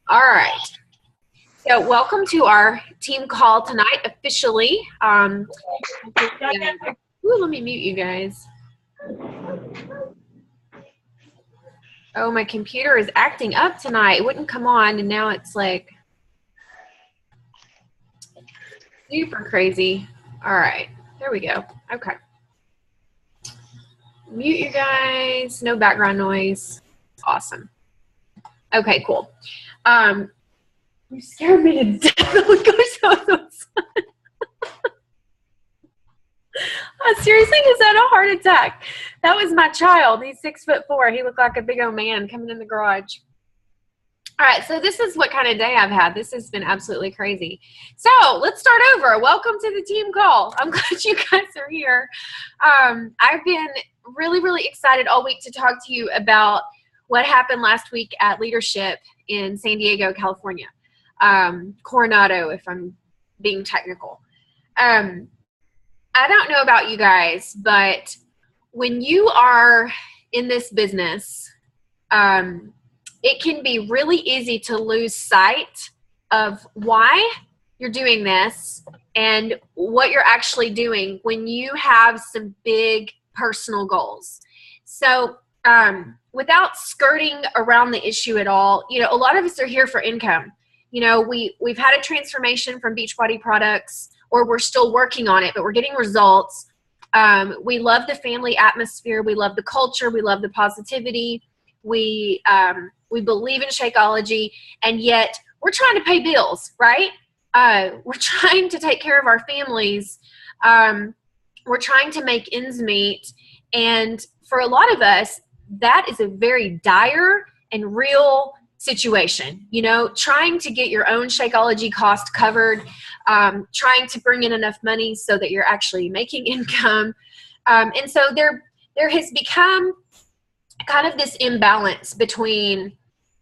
All right. So welcome to our team call tonight officially. Ooh, let me mute you guys. Oh, my computer is acting up tonight. It wouldn't come on, and now it's like super crazy. All right. There we go. Okay. Mute you guys. No background noise. Awesome. Okay, cool. You scared me to death. Oh my gosh, I seriously just had a heart attack. That was my child. He's 6'4". He looked like a big old man coming in the garage. All right, so this is what kind of day I've had. This has been absolutely crazy. So let's start over. Welcome to the team call. I'm glad you guys are here. I've been really excited all week to talk to you about what happened last week at Leadership in San Diego, California. Coronado, if I'm being technical. I don't know about you guys, but when you are in this business, it can be really easy to lose sight of why you're doing this and what you're actually doing when you have some big personal goals. So without skirting around the issue at all, a lot of us are here for income. We've had a transformation from Beachbody products, or we're still working on it, but we're getting results. We love the family atmosphere. We love the culture. We love the positivity. We believe in Shakeology, and yet we're trying to pay bills, right? We're trying to take care of our families. We're trying to make ends meet. And for a lot of us, that is a very dire and real situation, trying to get your own Shakeology cost covered, trying to bring in enough money so that you're actually making income. And so there has become kind of this imbalance between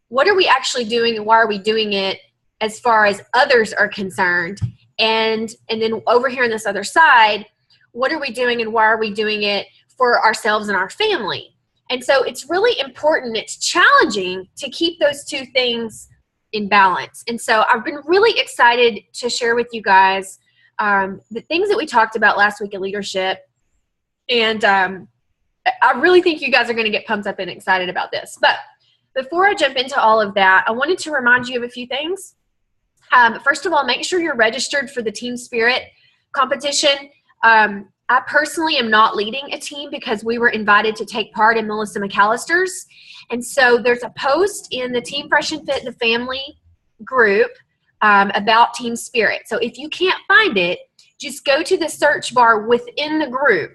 what are we actually doing and why are we doing it as far as others are concerned. And then over here on this other side, what are we doing and why are we doing it for ourselves and our family? And so it's really important, it's challenging to keep those two things in balance. And so I've been really excited to share with you guys the things that we talked about last week at Leadership. And I really think you guys are going to get pumped up and excited about this. But before I jump into all of that, I wanted to remind you of a few things. First of all, make sure you're registered for the Team Spirit competition. I personally am not leading a team because we were invited to take part in Melissa McAllister's. And so there's a post in the Team Fresh and Fit, the family group, about Team Spirit. So if you can't find it, just go to the search bar within the group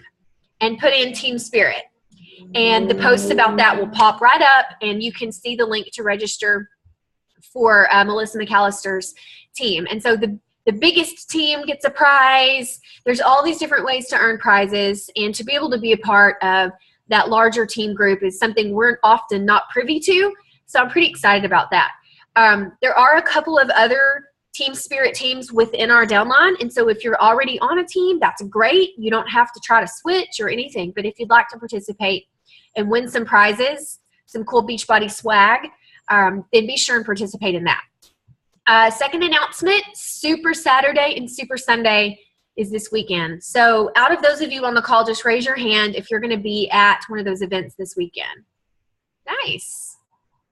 and put in Team Spirit. And the post about that will pop right up, and you can see the link to register for Melissa McAllister's team. And so the biggest team gets a prize. There's all these different ways to earn prizes, and to be able to be a part of that larger team group is something we're often not privy to. So I'm pretty excited about that. There are a couple of other Team Spirit teams within our downline. And so if you're already on a team, that's great. You don't have to try to switch or anything. But if you'd like to participate and win some prizes, some cool Beachbody swag, then be sure and participate in that. Second announcement, Super Saturday and Super Sunday is this weekend. So out of those of you on the call, just raise your hand if you're going to be at one of those events this weekend. Nice.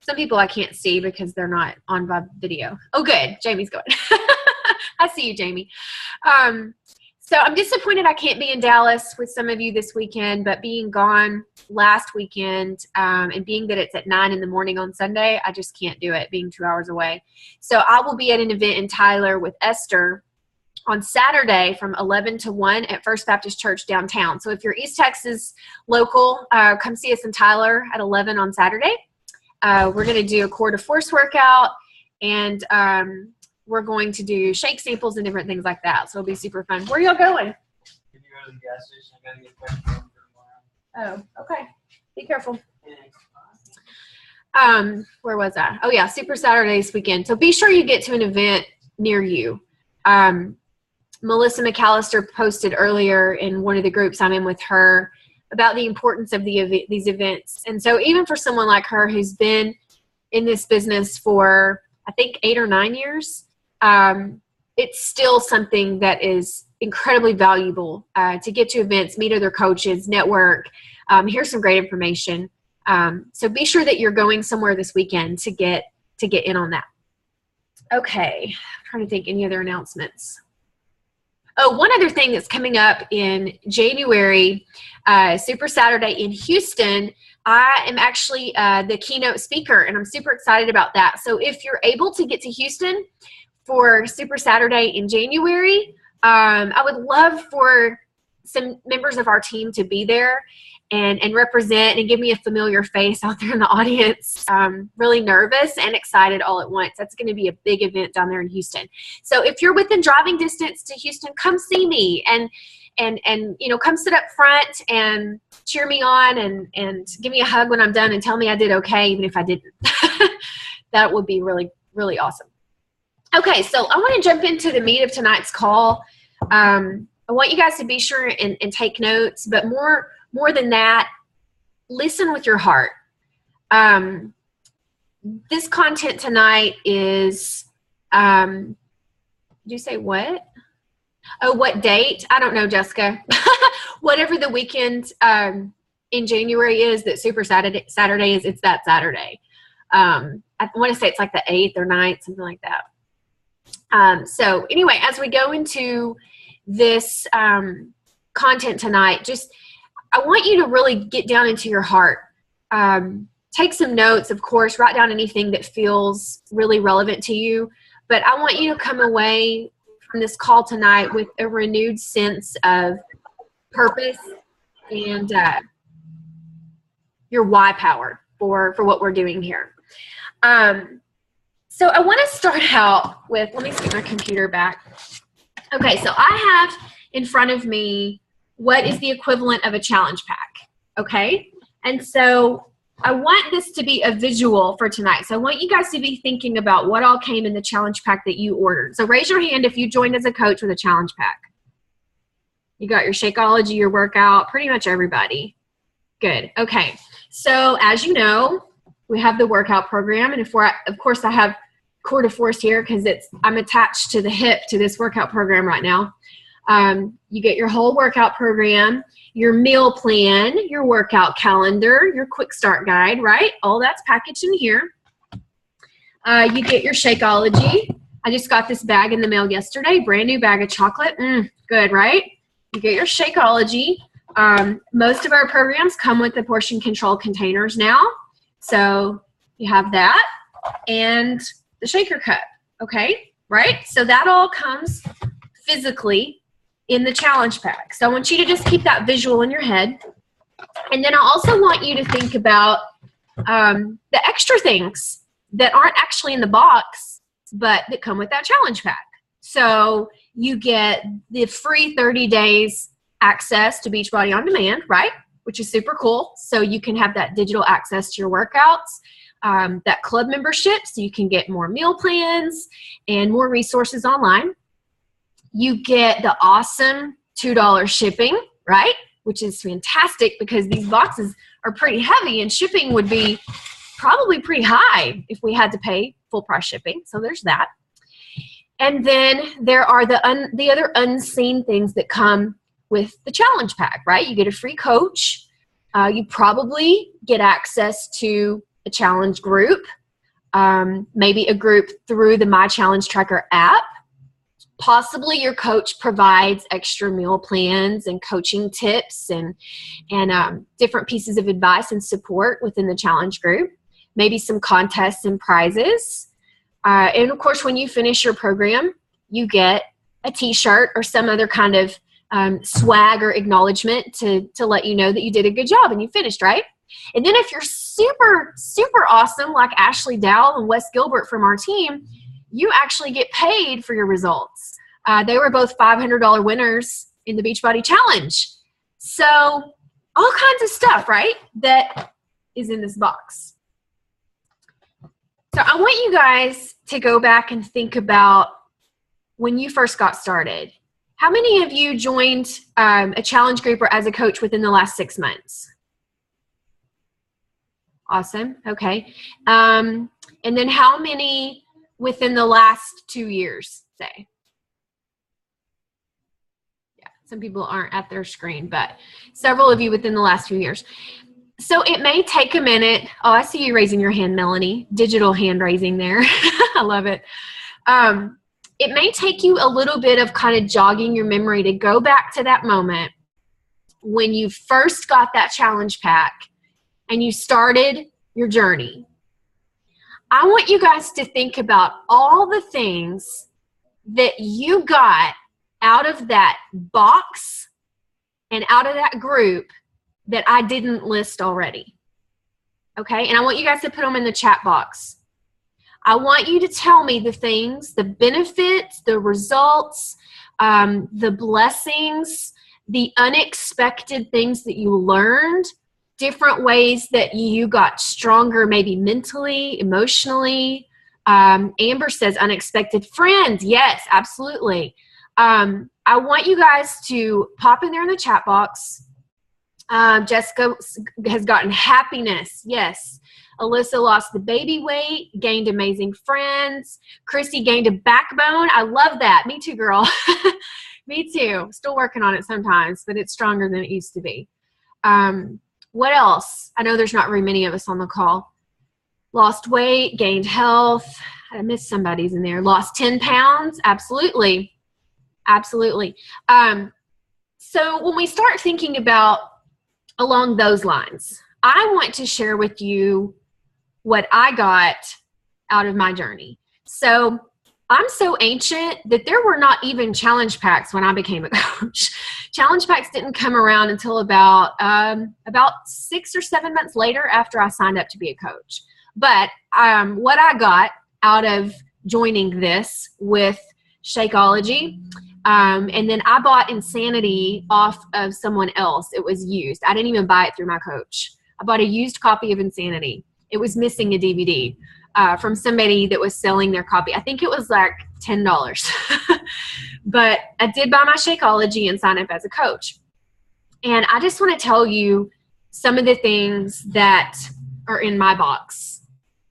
Some people I can't see because they're not on by video. Oh, good. Jamie's going. I see you, Jamie. So I'm disappointed I can't be in Dallas with some of you this weekend, but being gone last weekend and being that it's at 9 in the morning on Sunday, I just can't do it being 2 hours away. So I will be at an event in Tyler with Esther on Saturday from 11 to 1 at First Baptist Church downtown. So if you're East Texas local, come see us in Tyler at 11 on Saturday. We're going to do a core to force workout, and we're going to do shake samples and different things like that. So it'll be super fun. Where are y'all going? Can you go to the gas station? I gotta get questions for tomorrow. Oh, okay. Be careful. Where was I? Oh yeah, Super Saturdays weekend. So be sure you get to an event near you. Melissa McAllister posted earlier in one of the groups I'm in with her about the importance of these events. And so even for someone like her who's been in this business for I think 8 or 9 years, it's still something that is incredibly valuable to get to events, meet other coaches, network. Here's some great information. So be sure that you're going somewhere this weekend to get in on that. Okay, I'm trying to think any other announcements. Oh, one other thing that's coming up in January, Super Saturday in Houston, I am actually the keynote speaker, and I'm super excited about that. So if you're able to get to Houston for Super Saturday in January, I would love for some members of our team to be there and represent and give me a familiar face out there in the audience. Really nervous and excited all at once. That's going to be a big event down there in Houston. So if you're within driving distance to Houston, come see me and come sit up front and cheer me on and give me a hug when I'm done and tell me I did okay, even if I didn't. That would be really, really awesome. Okay, so I want to jump into the meat of tonight's call. I want you guys to be sure and take notes, but more than that, listen with your heart. This content tonight is, did you say what? Oh, what date? I don't know, Jessica. Whatever the weekend in January is that Super Saturday is, it's that Saturday. I want to say it's like the 8th or 9th, something like that. So anyway, as we go into this content tonight, I want you to really get down into your heart. Take some notes, of course, write down anything that feels really relevant to you. But I want you to come away from this call tonight with a renewed sense of purpose and your why power for what we're doing here. So I want to start out with, let me get my computer back. Okay, so I have in front of me what is the equivalent of a challenge pack, okay? And so I want this to be a visual for tonight. So I want you guys to be thinking about what all came in the challenge pack that you ordered. So raise your hand if you joined as a coach with a challenge pack. You got your Shakeology, your workout, pretty much everybody. Good, okay. So as you know, we have the workout program, and of course I have Core de Force here because I'm attached to the hip to this workout program right now. You get your whole workout program, your meal plan, your workout calendar, your quick start guide, right? All that's packaged in here. You get your Shakeology. I just got this bag in the mail yesterday, brand new bag of chocolate. Good, right? You get your Shakeology. Most of our programs come with the portion control containers now. So you have that and the shaker cup, okay? Right? So that all comes physically in the challenge pack. So I want you to just keep that visual in your head. And then I also want you to think about the extra things that aren't actually in the box, but that come with that challenge pack. So you get the free 30 days access to Beachbody On Demand, right? Which is super cool. So you can have that digital access to your workouts, that club membership, so you can get more meal plans and more resources online. You get the awesome $2 shipping, right? Which is fantastic because these boxes are pretty heavy and shipping would be probably pretty high if we had to pay full price shipping. So there's that. And then there are the other unseen things that come with the challenge pack, right? You get a free coach. You probably get access to a challenge group, maybe a group through the My Challenge Tracker app. Possibly your coach provides extra meal plans and coaching tips and different pieces of advice and support within the challenge group. Maybe some contests and prizes. And of course, when you finish your program, you get a t-shirt or some other kind of swag or acknowledgement to let you know that you did a good job and you finished, right? And then if you're super, super awesome, like Ashley Dowell and Wes Gilbert from our team, you actually get paid for your results. They were both $500 winners in the Beachbody Challenge. So all kinds of stuff, right, that is in this box. So I want you guys to go back and think about when you first got started. How many of you joined a challenge group or as a coach within the last 6 months? Awesome. Okay. And then how many within the last 2 years, say? Yeah, some people aren't at their screen, but several of you within the last few years. So it may take a minute. Oh, I see you raising your hand, Melanie. Digital hand raising there. I love it. It may take you a little bit of kind of jogging your memory to go back to that moment when you first got that challenge pack and you started your journey. I want you guys to think about all the things that you got out of that box and out of that group that I didn't list already. Okay? And I want you guys to put them in the chat box. I want you to tell me the things, the benefits, the results, the blessings, the unexpected things that you learned, different ways that you got stronger, maybe mentally, emotionally. Amber says unexpected friends. Yes, absolutely. I want you guys to pop in there in the chat box. Jessica has gotten happiness. Yes. Alyssa lost the baby weight, gained amazing friends. Christy gained a backbone. I love that. Me too, girl. Me too. Still working on it sometimes, but it's stronger than it used to be. What else? I know there's not very many of us on the call. Lost weight, gained health. I missed somebody's in there. Lost 10 pounds. Absolutely. Absolutely. So when we start thinking about along those lines, I want to share with you what I got out of my journey. So I'm so ancient that there were not even challenge packs when I became a coach. Challenge packs didn't come around until about 6 or 7 months later after I signed up to be a coach. But what I got out of joining this with Shakeology, and then I bought Insanity off of someone else. It was used. I didn't even buy it through my coach. I bought a used copy of Insanity. It was missing a DVD from somebody that was selling their copy. I think it was like $10. But I did buy my Shakeology and sign up as a coach. And I just want to tell you some of the things that are in my box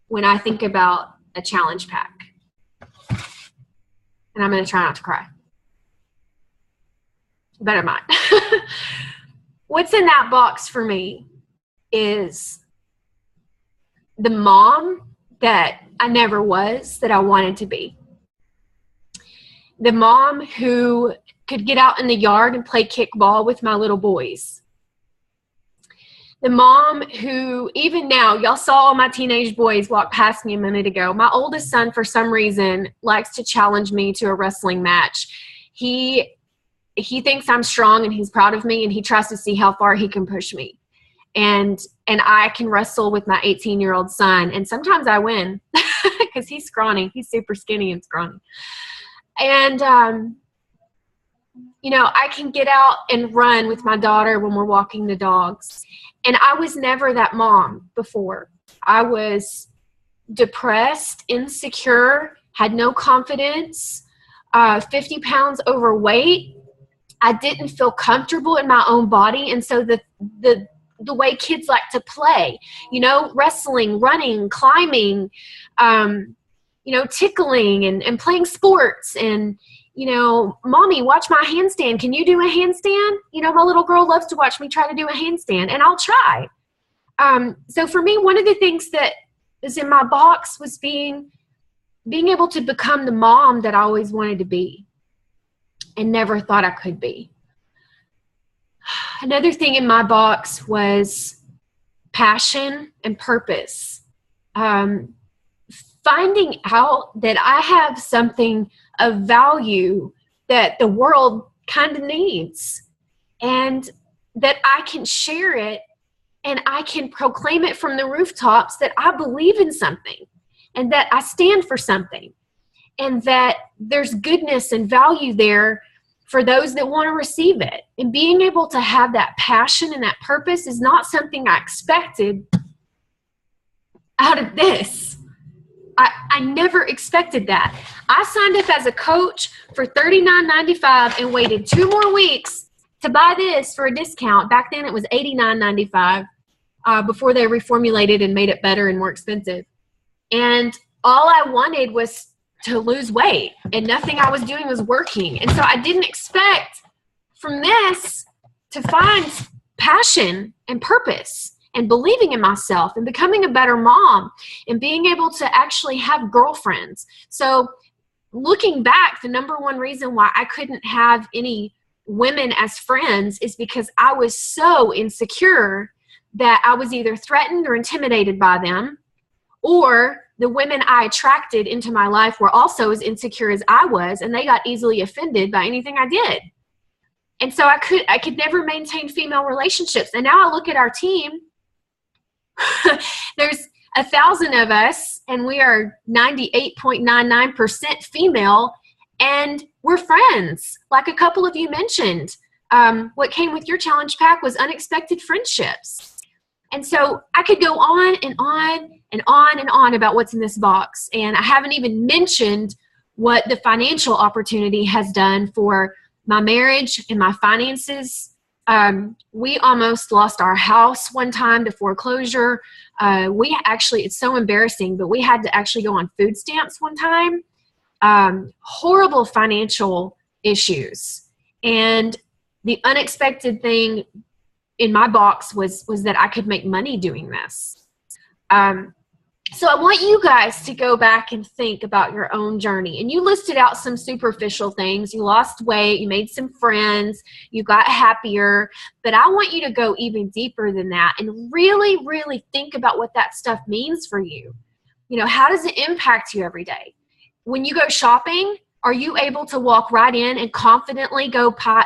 when I think about a challenge pack. And I'm going to try not to cry. But I might. What's in that box for me is the mom that I never was, that I wanted to be. The mom who could get out in the yard and play kickball with my little boys. The mom who, even now, y'all saw my teenage boys walk past me a minute ago. My oldest son, for some reason, likes to challenge me to a wrestling match. He thinks I'm strong and he's proud of me, and he tries to see how far he can push me. And I can wrestle with my 18-year-old son, and sometimes I win because he's scrawny. He's super skinny and scrawny. And, I can get out and run with my daughter when we're walking the dogs. And I was never that mom before. I was depressed, insecure, had no confidence, 50 pounds overweight. I didn't feel comfortable in my own body. And so the way kids like to play, wrestling, running, climbing, tickling and playing sports and, mommy, watch my handstand. Can you do a handstand? My little girl loves to watch me try to do a handstand, and I'll try. So for me, one of the things that is in my box was being able to become the mom that I always wanted to be and never thought I could be. Another thing in my box was passion and purpose. Finding out that I have something of value that the world kind of needs, and that I can share it and I can proclaim it from the rooftops that I believe in something and that I stand for something and that there's goodness and value there for those that want to receive it. And being able to have that passion and that purpose is not something I expected out of this. I never expected that. I signed up as a coach for $39.95 and waited 2 more weeks to buy this for a discount. Back then it was $89.95 before they reformulated and made it better and more expensive. And all I wanted was to lose weight, and nothing I was doing was working. And so I didn't expect from this to find passion and purpose and believing in myself and becoming a better mom and being able to actually have girlfriends. So looking back, the number one reason why I couldn't have any women as friends is because I was so insecure that I was either threatened or intimidated by them, or the women I attracted into my life were also as insecure as I was, and they got easily offended by anything I did. And so I could never maintain female relationships. And now I look at our team, there's 1,000 of us, and we are 98.99% female, and we're friends. Like a couple of you mentioned, what came with your challenge pack was unexpected friendships. And so I could go on and on and on and on about what's in this box. And I haven't even mentioned what the financial opportunity has done for my marriage and my finances. We almost lost our house one time to foreclosure. It's so embarrassing, but we had to actually go on food stamps one time. Horrible financial issues. And the unexpected thing in my box was that I could make money doing this. So I want you guys to go back and think about your own journey. And you listed out some superficial things. You lost weight, you made some friends, you got happier. But I want you to go even deeper than that and really, really think about what that stuff means for you. You know, how does it impact you every day? When you go shopping, are you able to walk right in and confidently go try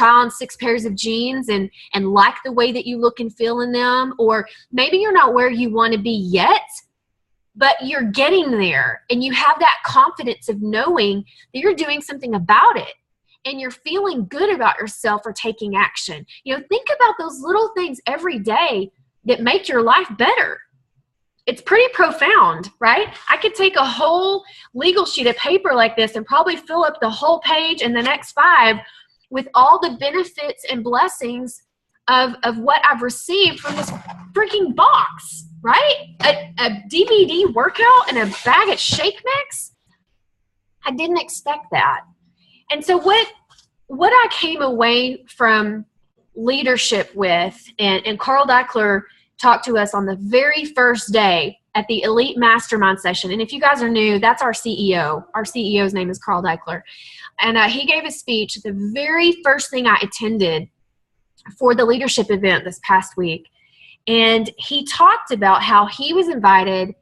on 6 pairs of jeans and like the way that you look and feel in them? Or maybe you're not where you want to be yet, but you're getting there, and you have that confidence of knowing that you're doing something about it, and you're feeling good about yourself for taking action. You know, think about those little things every day that make your life better. It's pretty profound, right? I could take a whole legal sheet of paper like this and probably fill up the whole page and the next 5 with all the benefits and blessings of what I've received from this freaking box, right? A DVD workout and a bag of Shake Mix. I didn't expect that. And so what I came away from leadership with, and Carl Daikeler talked to us on the very first day at the Elite Mastermind session. And if you guys are new, that's our CEO. Our CEO's name is Carl Daikeler. And he gave a speech, the very first thing I attended for the leadership event this past week. And he talked about how he was invited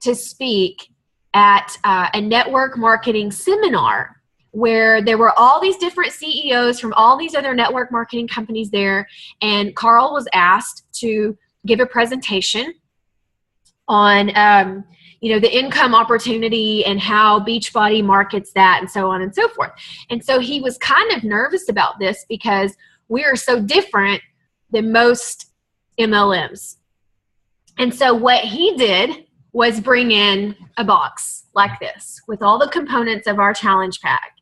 to speak at a network marketing seminar where there were all these different CEOs from all these other network marketing companies there. And Carl was asked to give a presentation on, the income opportunity and how Beachbody markets that and so on and so forth. And so he was kind of nervous about this because we are so different than most MLMs. And so what he did was bring in a box like this with all the components of our challenge pack.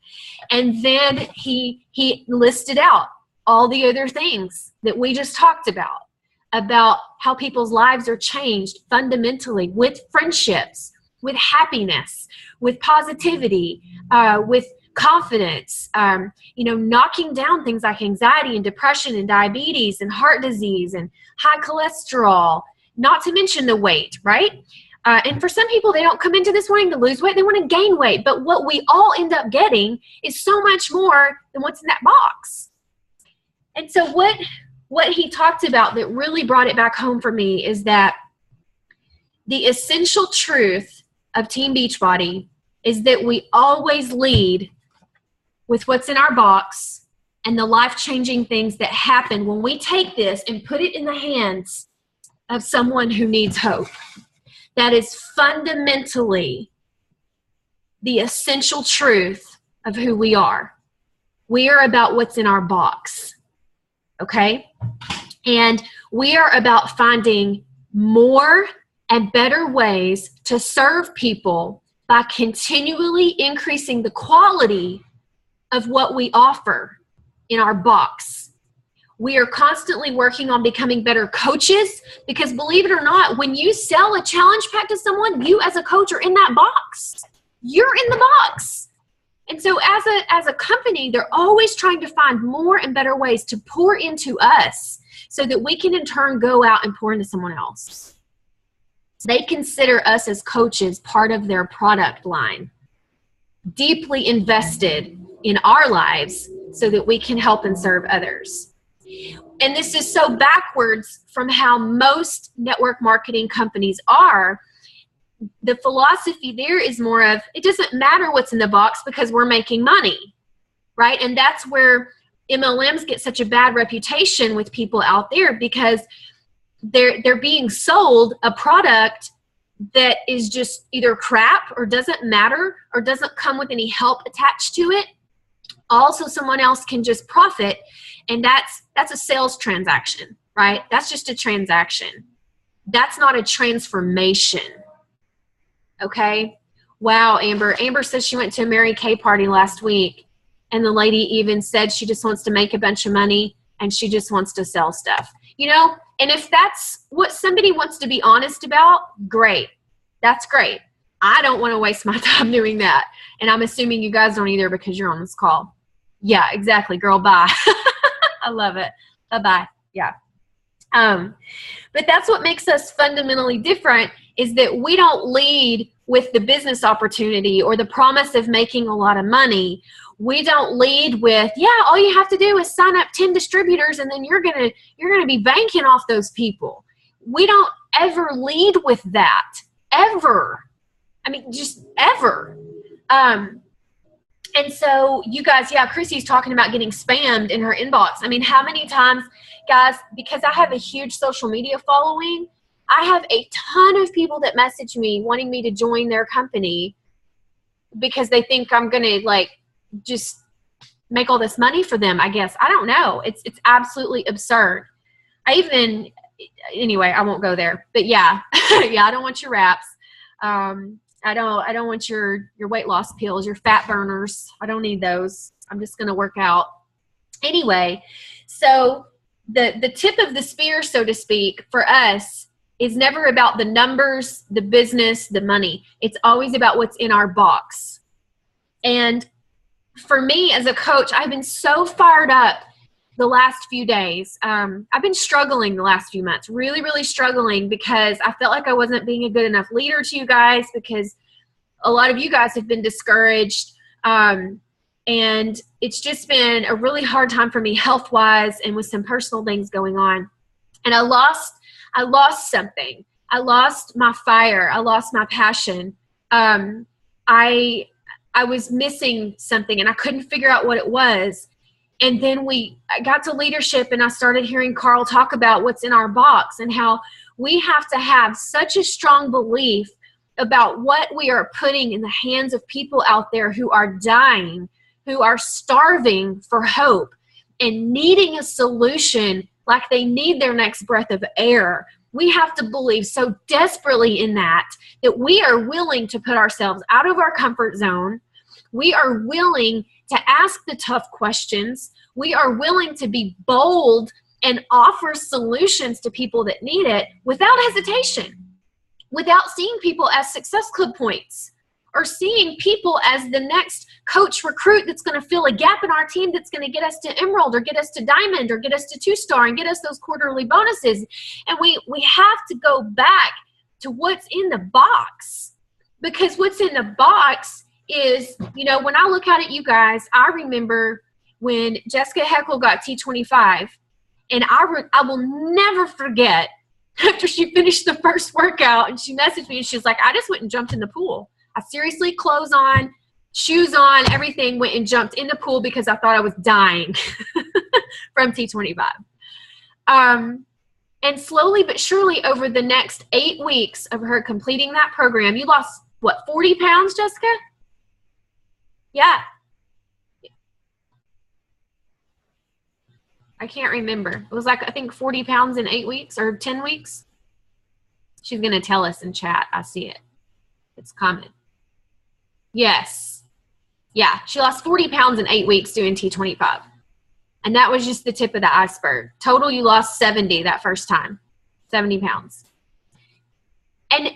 And then he listed out all the other things that we just talked about how people's lives are changed fundamentally with friendships, with happiness, with positivity, with confidence, knocking down things like anxiety and depression and diabetes and heart disease and high cholesterol, not to mention the weight, right? And for some people, they don't come into this wanting to lose weight. They want to gain weight. But what we all end up getting is so much more than what's in that box. And so what he talked about that really brought it back home for me is that the essential truth of Team Beachbody is that we always lead with what's in our box and the life-changing things that happen when we take this and put it in the hands of someone who needs hope. That is fundamentally the essential truth of who we are. We are about what's in our box, okay? And we are about finding more and better ways to serve people by continually increasing the quality of what we offer in our box. We are constantly working on becoming better coaches because, believe it or not, when you sell a challenge pack to someone, you as a coach are in that box. you're in the box. And so as a company, they're always trying to find more and better ways to pour into us so that we can in turn go out and pour into someone else. They consider us as coaches part of their product line, deeply invested in our lives so that we can help and serve others. And this is so backwards from how most network marketing companies are. The philosophy there is more of, it doesn't matter what's in the box because we're making money, right? And that's where MLMs get such a bad reputation with people out there, because they're being sold a product that is just either crap or doesn't matter or doesn't come with any help attached to it. Also, someone else can just profit, and that's a sales transaction, right? That's just a transaction. That's not a transformation. Okay? Wow, Amber. Amber says she went to a Mary Kay party last week, and the lady even said she just wants to make a bunch of money and she just wants to sell stuff. You know, and if that's what somebody wants to be honest about, great. That's great. I don't want to waste my time doing that. And I'm assuming you guys don't either because you're on this call. Yeah, exactly, girl. Bye. I love it. Bye-bye. Yeah. But that's what makes us fundamentally different, is that we don't lead with the business opportunity or the promise of making a lot of money. We don't lead with, yeah, all you have to do is sign up 10 distributors and then you're gonna be banking off those people. We don't ever lead with that, ever. I mean, just ever. And so you guys, yeah, Chrissy's talking about getting spammed in her inbox. I mean, how many times, guys, because I have a huge social media following, I have a ton of people that message me wanting me to join their company because they think I'm going to like just make all this money for them, I guess. I don't know. It's absolutely absurd. Anyway, I won't go there. But yeah, yeah, I don't want your wraps. I don't want your weight loss pills, your fat burners. I don't need those. I'm just going to work out. Anyway, so the tip of the spear, so to speak, for us is never about the numbers, the business, the money. It's always about what's in our box. And for me as a coach, I've been so fired up the last few days. I've been struggling the last few months, really, really struggling, because I felt like I wasn't being a good enough leader to you guys, because a lot of you guys have been discouraged. And it's just been a really hard time for me health-wise and with some personal things going on. And I lost something. I lost my fire. I lost my passion. I was missing something and I couldn't figure out what it was. And then I got to leadership and I started hearing Carl talk about what's in our box and how we have to have such a strong belief about what we are putting in the hands of people out there who are dying, who are starving for hope and needing a solution like they need their next breath of air. We have to believe so desperately in that we are willing to put ourselves out of our comfort zone. We are willing to ask the tough questions. We are willing to be bold and offer solutions to people that need it without hesitation, without seeing people as success club points or seeing people as the next coach recruit that's going to fill a gap in our team that's going to get us to Emerald or get us to Diamond or get us to 2-star and get us those quarterly bonuses. And we have to go back to what's in the box, because what's in the box is, you know, when I look at it, you guys, I remember when Jessica Heckel got T25, and I will never forget after she finished the first workout and she messaged me and she was like, I just went and jumped in the pool. I seriously, clothes on, shoes on, everything, went and jumped in the pool because I thought I was dying from T25. And slowly but surely over the next 8 weeks of her completing that program, you lost, what, 40 pounds, Jessica? Yeah. I can't remember. It was like, I think 40 pounds in 8 weeks or 10 weeks. She's going to tell us in chat. I see it. It's coming. Yes. Yeah. She lost 40 pounds in 8 weeks doing T25. And that was just the tip of the iceberg. Total, you lost 70 that first time. 70 pounds. And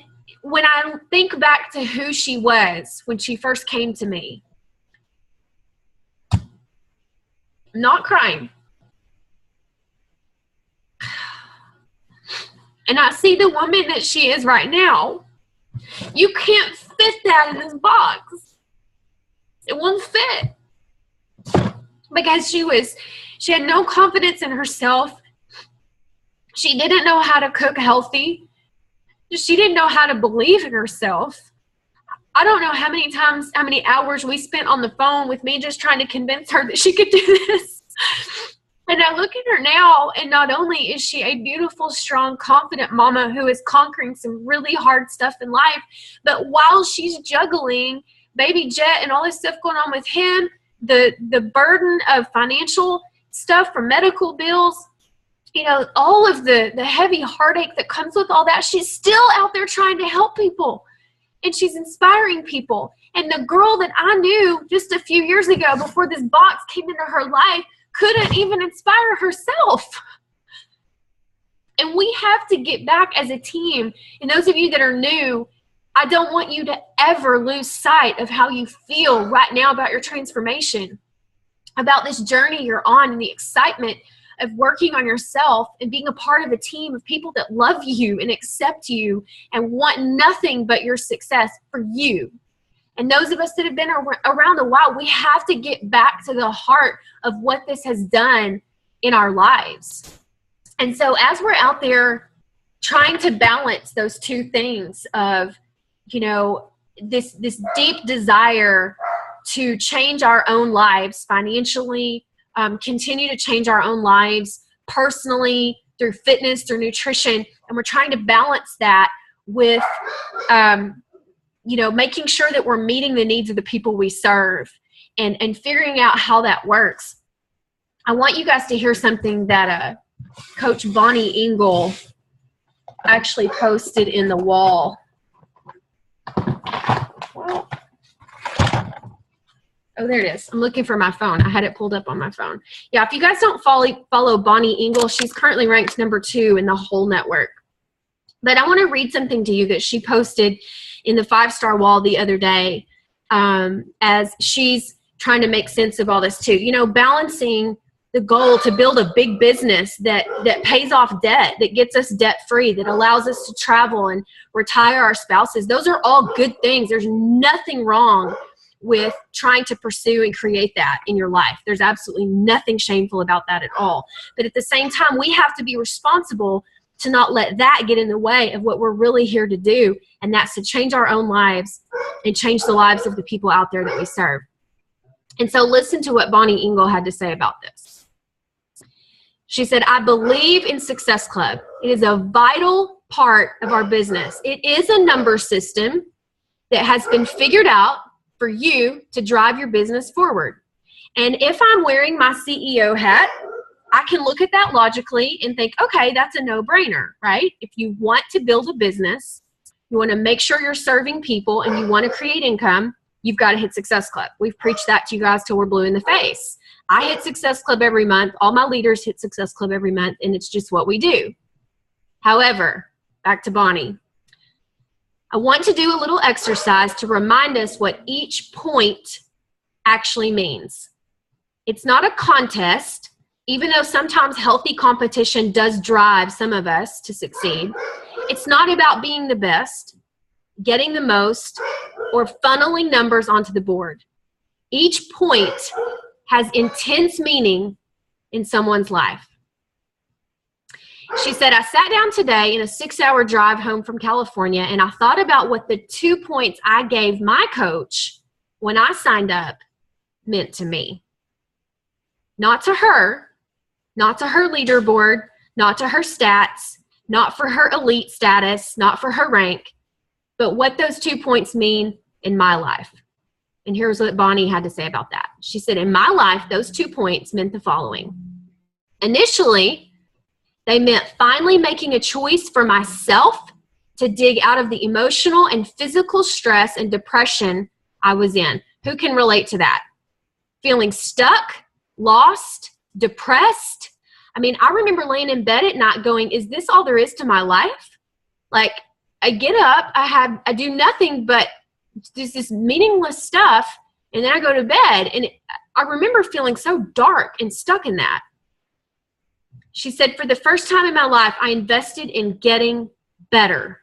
when I think back to who she was when she first came to me, I'm not crying. And I see the woman that she is right now. You can't fit that in this box. It won't fit. Because she had no confidence in herself. She didn't know how to cook healthy. She didn't know how to believe in herself. I don't know how many hours we spent on the phone with me just trying to convince her that she could do this. And I look at her now, and not only is she a beautiful, strong, confident mama who is conquering some really hard stuff in life, but while she's juggling baby Jet and all this stuff going on with him, the burden of financial stuff from medical bills, all of the heavy heartache that comes with all that, she's still out there trying to help people. And she's inspiring people. And the girl that I knew just a few years ago before this box came into her life couldn't even inspire herself. And we have to get back as a team. And those of you that are new, I don't want you to ever lose sight of how you feel right now about your transformation, about this journey you're on, and the excitement of working on yourself and being a part of a team of people that love you and accept you and want nothing but your success for you. And those of us that have been around a while, we have to get back to the heart of what this has done in our lives. And so as we're out there trying to balance those two things of, this deep desire to change our own lives financially, continue to change our own lives personally through fitness, through nutrition, and we're trying to balance that with making sure that we're meeting the needs of the people we serve and figuring out how that works. I want you guys to hear something that Coach Bonnie Engel actually posted in the wall. Oh, there it is. I'm looking for my phone. I had it pulled up on my phone. Yeah, if you guys don't follow Bonnie Engel, she's currently ranked number 2 in the whole network. But I want to read something to you that she posted in the 5-star wall the other day as she's trying to make sense of all this too. Balancing the goal to build a big business that pays off debt, that gets us debt free, that allows us to travel and retire our spouses. Those are all good things. There's nothing wrong with trying to pursue and create that in your life. There's absolutely nothing shameful about that at all. But at the same time, we have to be responsible to not let that get in the way of what we're really here to do, and that's to change our own lives and change the lives of the people out there that we serve. And so listen to what Bonnie Engel had to say about this. She said, "I believe in Success Club. It is a vital part of our business. It is a number system that has been figured out for you to drive your business forward. And if I'm wearing my CEO hat, I can look at that logically and think, okay, that's a no-brainer, right? If you want to build a business, you want to make sure you're serving people, and you want to create income, you've got to hit Success Club. We've preached that to you guys till we're blue in the face. I hit Success Club every month. All my leaders hit Success Club every month, and it's just what we do. However, back to Bonnie. I want to do a little exercise to remind us what each point actually means. It's not a contest, even though sometimes healthy competition does drive some of us to succeed. It's not about being the best, getting the most, or funneling numbers onto the board. Each point has intense meaning in someone's life. She said, I sat down today in a 6-hour drive home from California, and I thought about what the 2 points I gave my coach when I signed up meant to me. Not to her, not to her leaderboard, not to her stats, not for her elite status, not for her rank, but what those 2 points mean in my life. And here's what Bonnie had to say about that. She said, in my life, those 2 points meant the following. Initially, they meant finally making a choice for myself to dig out of the emotional and physical stress and depression I was in. Who can relate to that? Feeling stuck, lost, depressed. I mean, I remember laying in bed at night going, is this all there is to my life? Like, I get up, I do nothing but this meaningless stuff, and then I go to bed. And I remember feeling so dark and stuck in that. She said, for the first time in my life, I invested in getting better.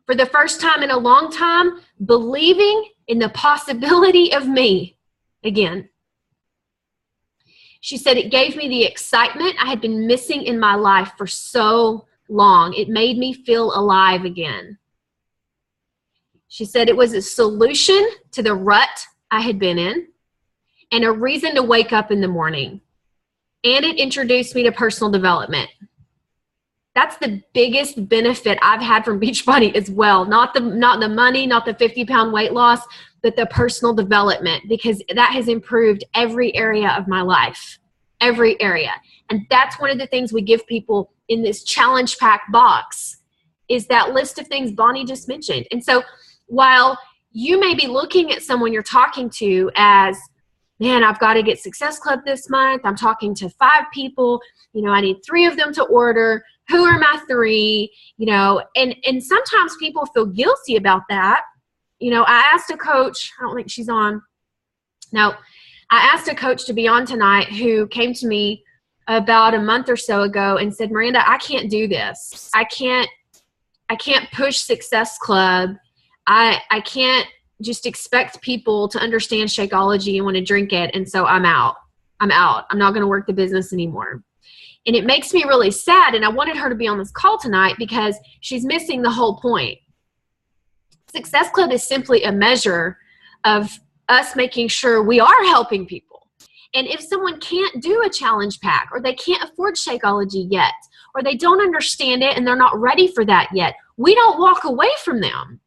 For the first time in a long time, believing in the possibility of me again. She said, it gave me the excitement I had been missing in my life for so long. It made me feel alive again. She said it was a solution to the rut I had been in and a reason to wake up in the morning. And it introduced me to personal development. That's the biggest benefit I've had from Beachbody as well. Not the money, not the 50-pound weight loss, but the personal development, because that has improved every area of my life, every area. And that's one of the things we give people in this challenge pack box is that list of things Bonnie just mentioned. And so while you may be looking at someone you're talking to as, man, I've got to get Success Club this month. I'm talking to 5 people. I need 3 of them to order. Who are my 3? And sometimes people feel guilty about that. I asked a coach, I don't think she's on. No, I asked a coach to be on tonight who came to me about a month or so ago and said, Miranda, I can't do this. I can't push Success Club. I can't just expect people to understand Shakeology and want to drink it. And so I'm out. I'm not going to work the business anymore. And it makes me really sad. And I wanted her to be on this call tonight because she's missing the whole point. Success Club is simply a measure of us making sure we are helping people. And if someone can't do a challenge pack, or they can't afford Shakeology yet, or they don't understand it and they're not ready for that yet, we don't walk away from them.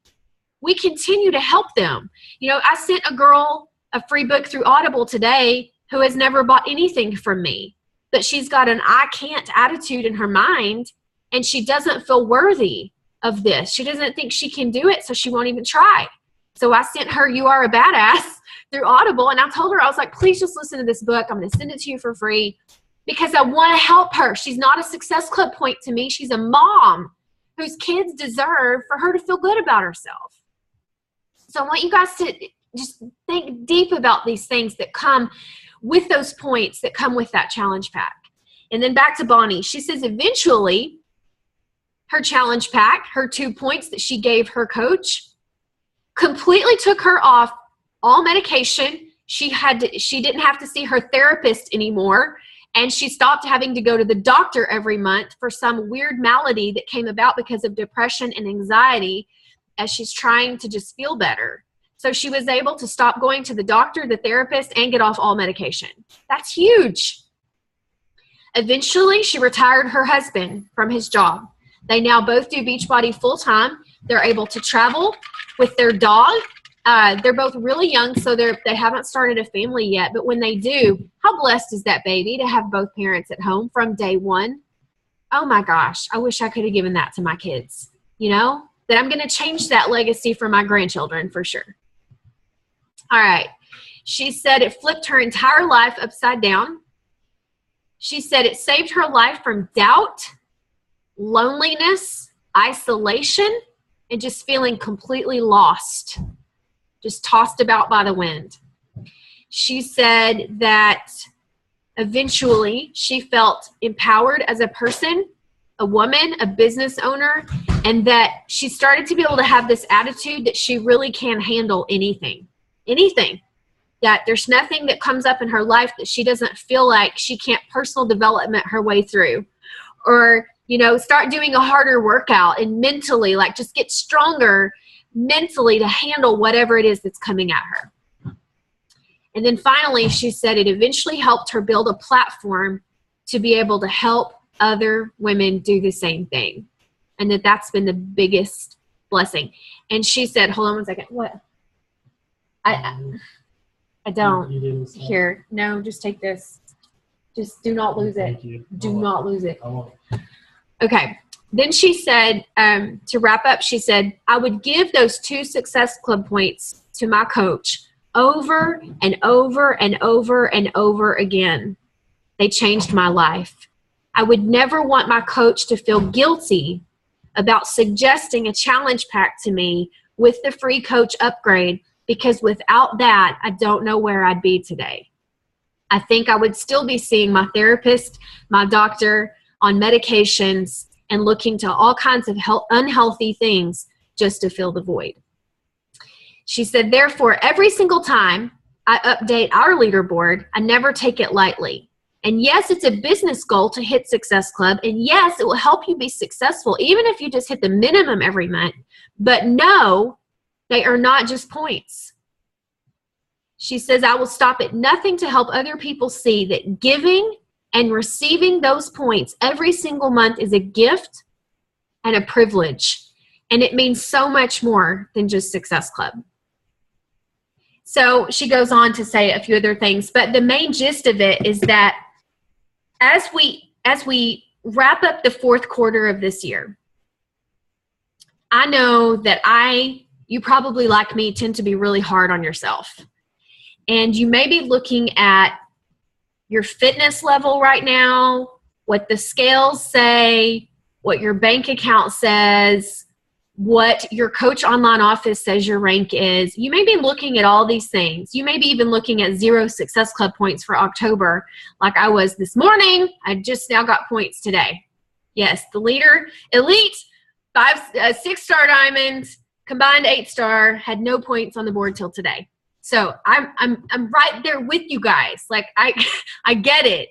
We continue to help them. I sent a girl a free book through Audible today who has never bought anything from me, but she's got an I can't attitude in her mind, and she doesn't feel worthy of this. She doesn't think she can do it, so she won't even try. So I sent her You Are a Badass through Audible, and I told her, I was like, please just listen to this book. I'm going to send it to you for free because I want to help her. She's not a Success Club point to me. She's a mom whose kids deserve for her to feel good about herself. So I want you guys to just think deep about these things that come with those points that come with that challenge pack. And then back to Bonnie. She says eventually her challenge pack, her 2 points that she gave her coach, completely took her off all medication. She didn't have to see her therapist anymore. And she stopped having to go to the doctor every month for some weird malady that came about because of depression and anxiety as she's trying to just feel better. So she was able to stop going to the doctor, the therapist, and get off all medication. That's huge. Eventually, she retired her husband from his job. They now both do Beachbody full-time. They're able to travel with their dog. They're both really young, so they haven't started a family yet. But when they do, how blessed is that baby to have both parents at home from day one? Oh my gosh, I wish I could have given that to my kids, that I'm going to change that legacy for my grandchildren for sure. All right. She said it flipped her entire life upside down. She said it saved her life from doubt, loneliness, isolation, and just feeling completely lost, just tossed about by the wind. She said that eventually she felt empowered as a person, a woman, a business owner, and that she started to be able to have this attitude that she really can handle anything, that there's nothing that comes up in her life that she doesn't feel like she can't personal development her way through, or, start doing a harder workout and mentally, just get stronger mentally to handle whatever it is that's coming at her. And then finally, she said it eventually helped her build a platform to be able to help other women do the same thing. And that's been the biggest blessing. And she said, hold on one second. What? I don't. Here. No, just take this. Just do not lose it. Do not lose it. Okay. Then she said, to wrap up, she said, I would give those 2 Success Club points to my coach over and over and over and over again. They changed my life. I would never want my coach to feel guilty about suggesting a challenge pack to me with the free coach upgrade, because without that, I don't know where I'd be today. I think I would still be seeing my therapist, my doctor, on medications and looking to all kinds of unhealthy things just to fill the void. She said, therefore, every single time I update our leaderboard, I never take it lightly. And yes, it's a business goal to hit Success Club. And yes, it will help you be successful, even if you just hit the minimum every month. But no, they are not just points. She says, I will stop at nothing to help other people see that giving and receiving those points every single month is a gift and a privilege. And it means so much more than just Success Club. So she goes on to say a few other things, but the main gist of it is that as we wrap up the fourth quarter of this year, I know that you probably, like me, tend to be really hard on yourself. And you may be looking at your fitness level right now, what the scales say, what your bank account says, what your coach online office says your rank is. You may be looking at all these things. You may be even looking at 0 Success Club points for October, like I was this morning. I just now got points today. Yes, the leader, elite, 6-star diamond, combined 8-star, had no points on the board till today. So I'm right there with you guys. Like I get it.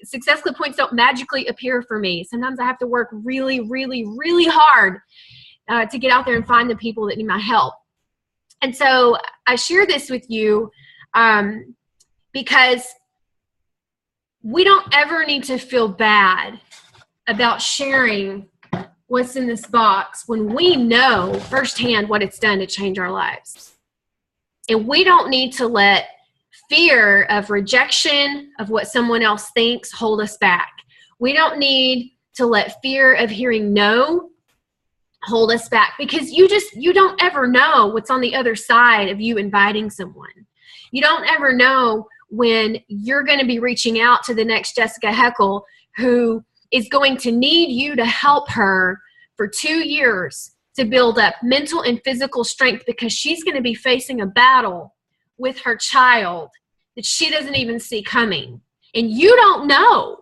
Success Club points don't magically appear for me. Sometimes I have to work really, really, really hard to get out there and find the people that need my help. And so I share this with you because we don't ever need to feel bad about sharing what's in this box when we know firsthand what it's done to change our lives. And we don't need to let fear of rejection, of what someone else thinks, hold us back. We don't need to let fear of hearing no hold us back, because you don't ever know what's on the other side of you inviting someone. You don't ever know when you're going to be reaching out to the next Jessica Heckel, who is going to need you to help her for 2 years to build up mental and physical strength, because she's going to be facing a battle with her child that she doesn't even see coming. And you don't know.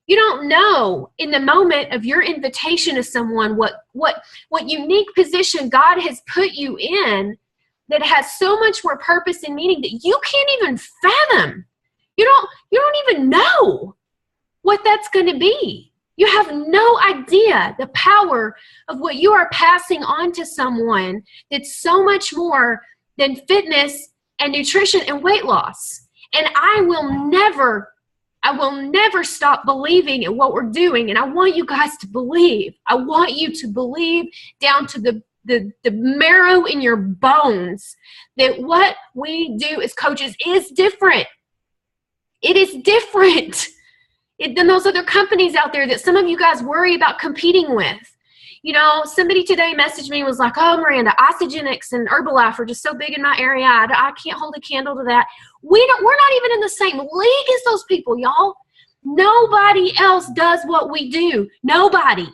You don't know in the moment of your invitation to someone what unique position God has put you in that has so much more purpose and meaning that you can't even fathom. You don't even know what that's going to be. You have no idea the power of what you are passing on to someone that's so much more than fitness and nutrition and weight loss. And I will never stop believing in what we're doing. And I want you guys to believe. I want you to believe down to the marrow in your bones that what we do as coaches is different. It is different than those other companies out there that some of you guys worry about competing with. You know, somebody today messaged me and was like, oh, Miranda, Isagenix and Herbalife are just so big in my area. I can't hold a candle to that. We're not even in the same league as those people, y'all. Nobody else does what we do. Nobody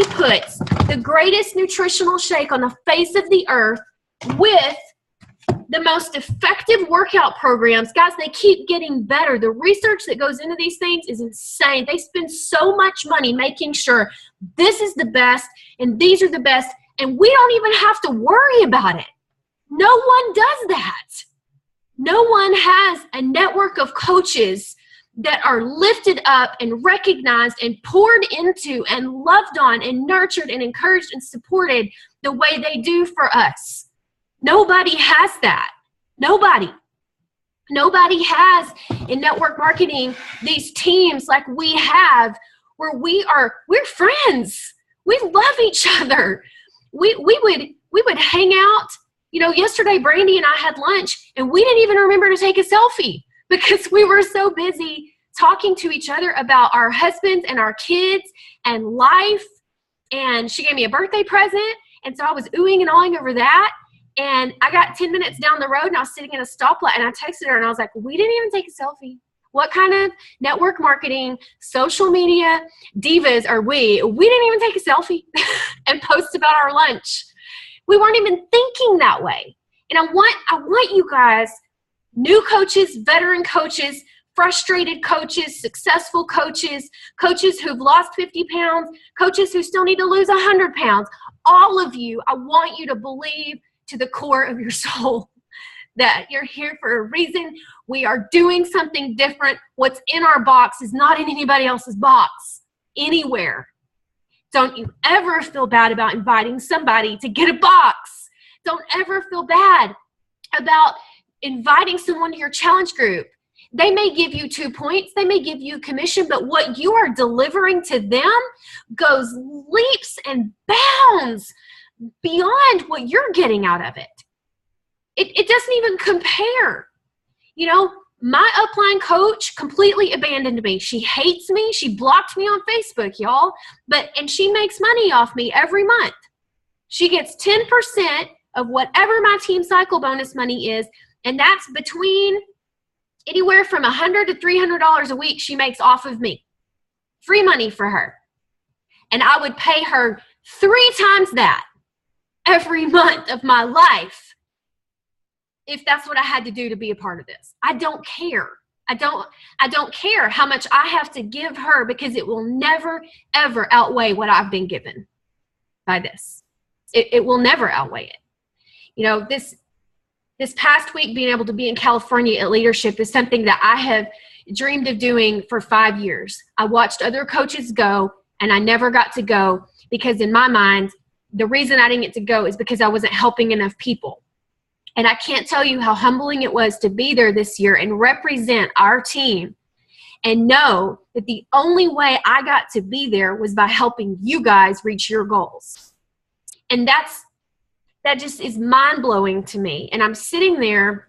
puts the greatest nutritional shake on the face of the earth with the most effective workout programs. Guys, they keep getting better. The research that goes into these things is insane. They spend so much money making sure this is the best and these are the best, and we don't even have to worry about it. No one does that. No one has a network of coaches that are lifted up and recognized and poured into and loved on and nurtured and encouraged and supported the way they do for us. Nobody has that. Nobody has in network marketing these teams like we have, where we're friends. We love each other. We would hang out. You know, yesterday Brandy and I had lunch and we didn't even remember to take a selfie because we were so busy talking to each other about our husbands and our kids and life. And she gave me a birthday present, and so I was oohing and awing over that. And I got 10 minutes down the road and I was sitting in a stoplight and I texted her and I was like, we didn't even take a selfie. What kind of network marketing, social media divas are we? We didn't even take a selfie and post about our lunch. We weren't even thinking that way. And I want you guys, new coaches, veteran coaches, frustrated coaches, successful coaches, coaches who've lost 50 pounds, coaches who still need to lose 100 pounds, all of you, I want you to believe to the core of your soul that you're here for a reason. We are doing something different. What's in our box is not in anybody else's box anywhere. Don't you ever feel bad about inviting somebody to get a box. Don't ever feel bad about inviting someone to your challenge group. They may give you 2 points. They may give you commission, but what you are delivering to them goes leaps and bounds beyond what you're getting out of it. It doesn't even compare. You know, my upline coach completely abandoned me. She hates me. She blocked me on Facebook, y'all. And she makes money off me every month. She gets 10% of whatever my team cycle bonus money is, and that's between anywhere from $100 to $300 a week she makes off of me. Free money for her. And I would pay her 3 times that every month of my life if that's what I had to do to be a part of this. I don't care. I don't care how much I have to give her, because it will never, ever outweigh what I've been given by this. It will never outweigh it. You know, this past week, being able to be in California at Leadership is something that I have dreamed of doing for 5 years. I watched other coaches go, and I never got to go because in my mind, the reason I didn't get to go is because I wasn't helping enough people. And I can't tell you how humbling it was to be there this year and represent our team and know that the only way I got to be there was by helping you guys reach your goals. And that just is mind-blowing to me. And I'm sitting there,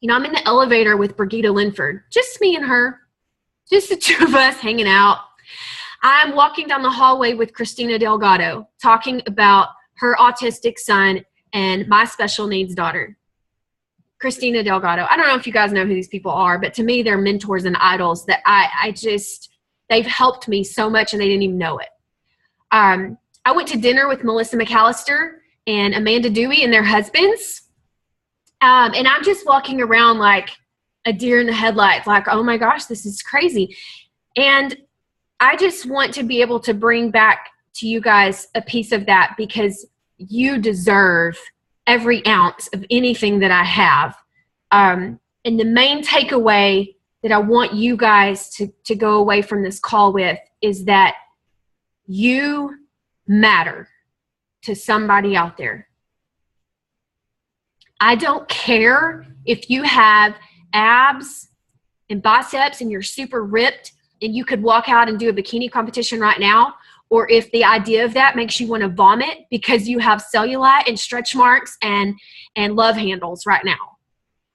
you know, I'm in the elevator with Brigitte Linford, just me and her, just the 2 of us hanging out. I'm walking down the hallway with Christina Delgado, talking about her autistic son and my special needs daughter. Christina Delgado. I don't know if you guys know who these people are, but to me, they're mentors and idols that they've helped me so much and they didn't even know it. I went to dinner with Melissa McAllister and Amanda Dewey and their husbands. And I'm just walking around like a deer in the headlights, like, oh my gosh, this is crazy. And I just want to be able to bring back to you guys a piece of that, because you deserve every ounce of anything that I have. And the main takeaway that I want you guys to go away from this call with is that you matter to somebody out there. I don't care if you have abs and biceps and you're super ripped and you could walk out and do a bikini competition right now, or if the idea of that makes you want to vomit because you have cellulite and stretch marks and love handles right now.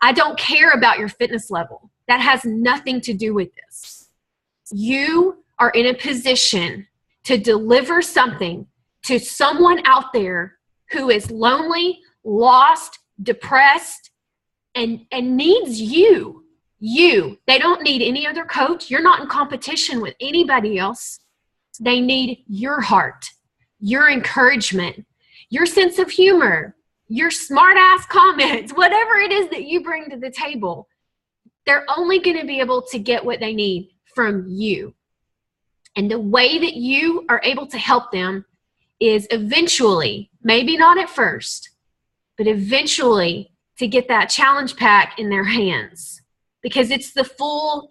I don't care about your fitness level. That has nothing to do with this. You are in a position to deliver something to someone out there who is lonely, lost, depressed, and needs you. They don't need any other coach. You're not in competition with anybody else. They need your heart, your encouragement, your sense of humor, your smart ass comments, whatever it is that you bring to the table. They're only going to be able to get what they need from you. And the way that you are able to help them is eventually, maybe not at first, but eventually to get that challenge pack in their hands. Because it's the full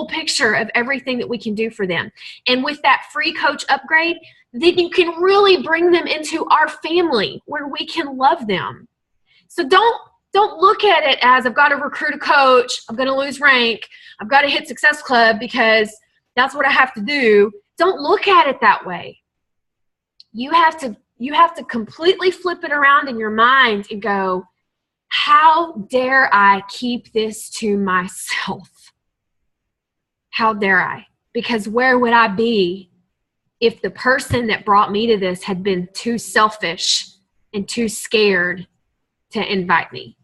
picture of everything that we can do for them. And with that free coach upgrade, then you can really bring them into our family where we can love them. So don't look at it as I've got to recruit a coach, I'm going to lose rank, I've got to hit Success Club because that's what I have to do. Don't look at it that way. You have to completely flip it around in your mind and go, how dare I keep this to myself? How dare I? Because where would I be if the person that brought me to this had been too selfish and too scared to invite me?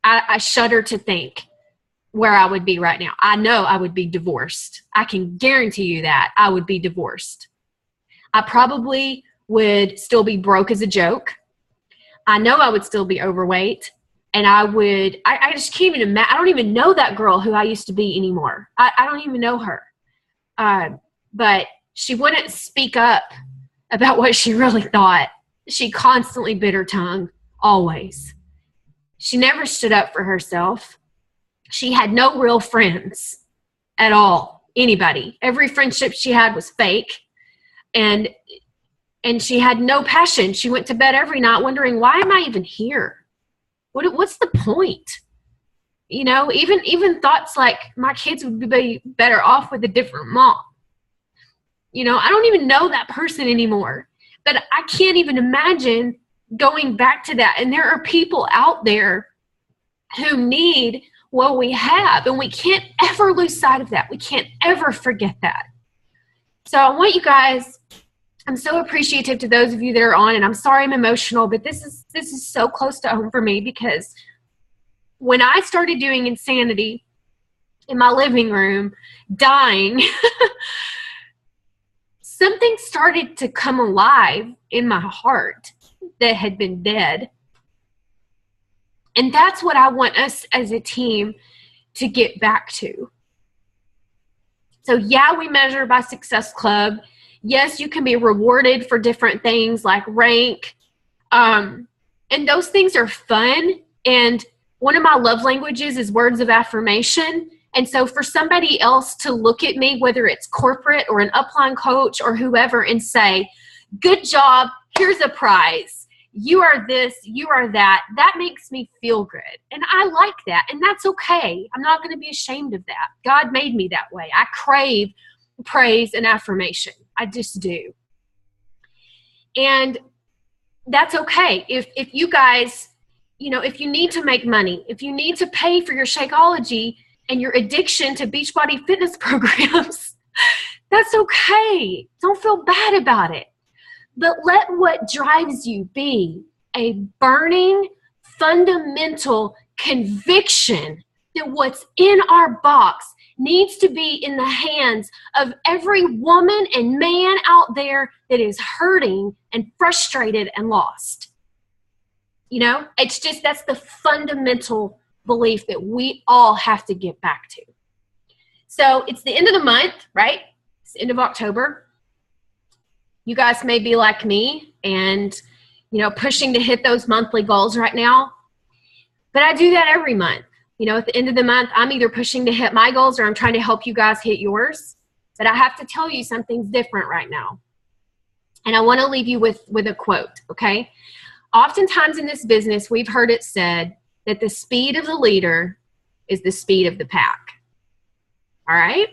I shudder to think where I would be right now. I know I would be divorced. I can guarantee you that I would be divorced. I probably would still be broke as a joke. I know I would still be overweight. And I just can't even imagine. I don't even know that girl who I used to be anymore. I don't even know her. But she wouldn't speak up about what she really thought. She constantly bit her tongue, always. She never stood up for herself. She had no real friends at all, anybody. Every friendship she had was fake. And she had no passion. She went to bed every night wondering, why am I even here? What's the point? You know, even thoughts like my kids would be better off with a different mom. You know, I don't even know that person anymore. But I can't even imagine going back to that. And there are people out there who need what we have. And we can't ever lose sight of that. We can't ever forget that. So I want you guys, I'm so appreciative to those of you that are on, and I'm sorry I'm emotional, but this is so close to home for me, because when I started doing Insanity in my living room, dying, something started to come alive in my heart that had been dead. And that's what I want us as a team to get back to. So yeah, we measure by Success Club. Yes, you can be rewarded for different things like rank. And those things are fun. And one of my love languages is words of affirmation. And so for somebody else to look at me, whether it's corporate or an upline coach or whoever, and say, good job, here's a prize. You are this, you are that. That makes me feel good. And I like that. And that's okay. I'm not going to be ashamed of that. God made me that way. I crave praise and affirmation. I just do. And that's okay. If you guys, you know, if you need to make money, if you need to pay for your Shakeology and your addiction to Beachbody fitness programs, that's okay. Don't feel bad about it. But let what drives you be a burning, fundamental conviction that what's in our box needs to be in the hands of every woman and man out there that is hurting and frustrated and lost. You know, it's just, that's the fundamental belief that we all have to get back to. So it's the end of the month, right? It's the end of October. You guys may be like me and, you know, pushing to hit those monthly goals right now. But I do that every month. You know, at the end of the month, I'm either pushing to hit my goals or I'm trying to help you guys hit yours. But I have to tell you something's different right now. And I want to leave you with a quote, okay? Oftentimes in this business, we've heard it said that the speed of the leader is the speed of the pack. All right?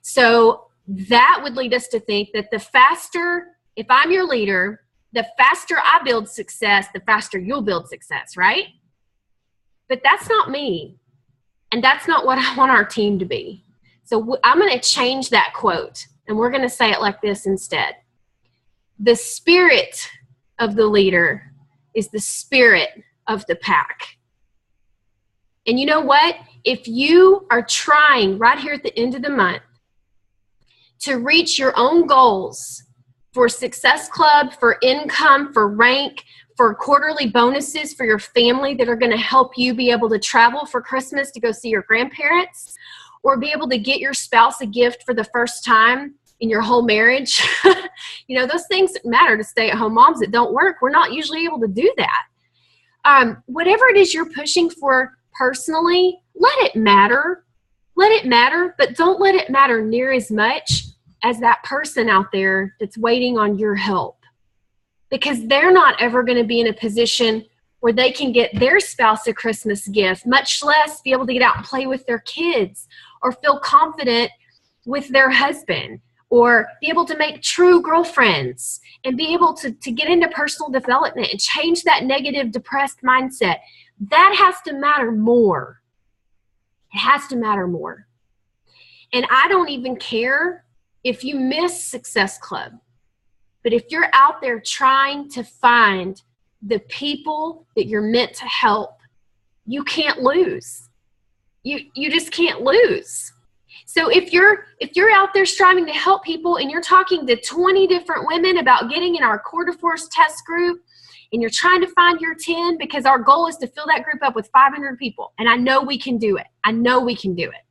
So that would lead us to think that the faster, if I'm your leader, the faster I build success, the faster you'll build success, right? But that's not me. And that's not what I want our team to be. So I'm going to change that quote, and we're going to say it like this instead. The spirit of the leader is the spirit of the pack. And you know what? If you are trying right here at the end of the month to reach your own goals for Success Club, for income, for rank, for quarterly bonuses for your family that are going to help you be able to travel for Christmas to go see your grandparents, or be able to get your spouse a gift for the first time in your whole marriage. You know, those things matter to stay-at-home moms that don't work. We're not usually able to do that. Whatever it is you're pushing for personally, let it matter. Let it matter, but don't let it matter near as much as that person out there that's waiting on your help. Because they're not ever going to be in a position where they can get their spouse a Christmas gift, much less be able to get out and play with their kids or feel confident with their husband or be able to make true girlfriends and be able to get into personal development and change that negative, depressed mindset. That has to matter more. It has to matter more. And I don't even care if you miss Success Club. But if you're out there trying to find the people that you're meant to help, you can't lose. you just can't lose. So if you're out there striving to help people and you're talking to 20 different women about getting in our Core de Force test group, and you're trying to find your 10, because our goal is to fill that group up with 500 people. And I know we can do it. I know we can do it.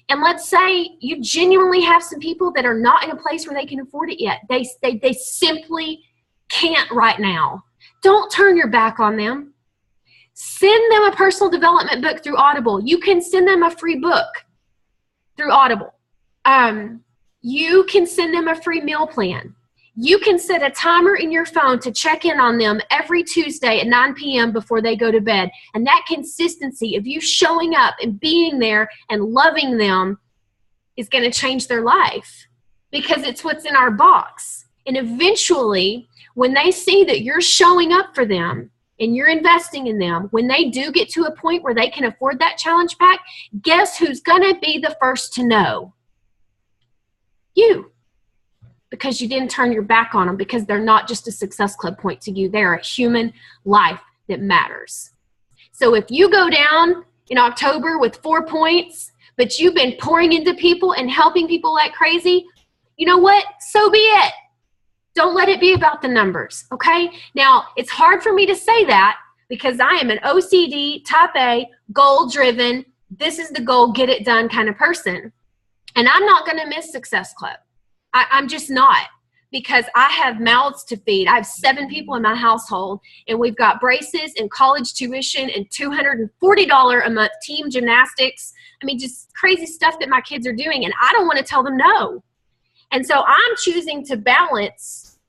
And let's say you genuinely have some people that are not in a place where they can afford it yet. They simply can't right now. Don't turn your back on them. Send them a personal development book through Audible. You can send them a free book through Audible. You can send them a free meal plan. You can set a timer in your phone to check in on them every Tuesday at 9 p.m. before they go to bed. And that consistency of you showing up and being there and loving them is going to change their life, because it's what's in our box. And eventually, when they see that you're showing up for them and you're investing in them, when they do get to a point where they can afford that challenge pack, guess who's going to be the first to know? You. Because you didn't turn your back on them, because they're not just a Success Club point to you. They're a human life that matters. So if you go down in October with 4 points, but you've been pouring into people and helping people like crazy, you know what? So be it. Don't let it be about the numbers, okay? Now, it's hard for me to say that because I am an OCD, type A, goal-driven, this is the goal, get it done kind of person. And I'm not going to miss Success Club. I'm just not, because I have mouths to feed. I have 7 people in my household, and we've got braces and college tuition and $240 a month team gymnastics. I mean, just crazy stuff that my kids are doing, and I don't want to tell them no. And so I'm choosing to balance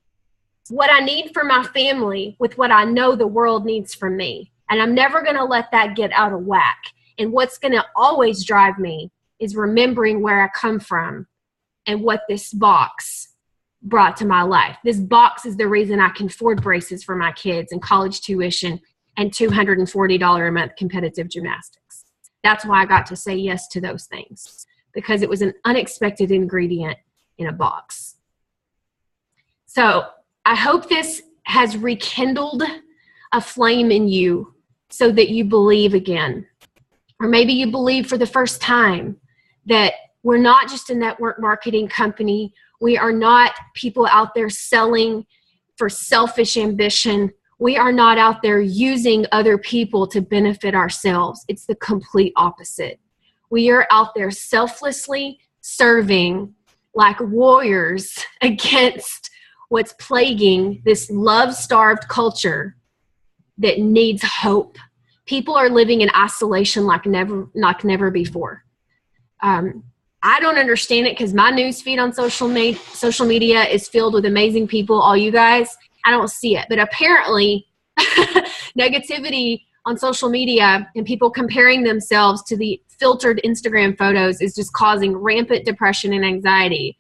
what I need for my family with what I know the world needs from me. And I'm never going to let that get out of whack. And what's going to always drive me is remembering where I come from and what this box brought to my life. This box is the reason I can afford braces for my kids and college tuition and $240 a month competitive gymnastics. That's why I got to say yes to those things, because it was an unexpected ingredient in a box. So I hope this has rekindled a flame in you so that you believe again. Or maybe you believe for the first time that we're not just a network marketing company. We are not people out there selling for selfish ambition. We are not out there using other people to benefit ourselves. It's the complete opposite. We are out there selflessly serving like warriors against what's plaguing this love-starved culture that needs hope. People are living in isolation like never before. I don't understand it, because my news feed on social media is filled with amazing people, all you guys. I don't see it. But apparently, negativity on social media and people comparing themselves to the filtered Instagram photos is just causing rampant depression and anxiety.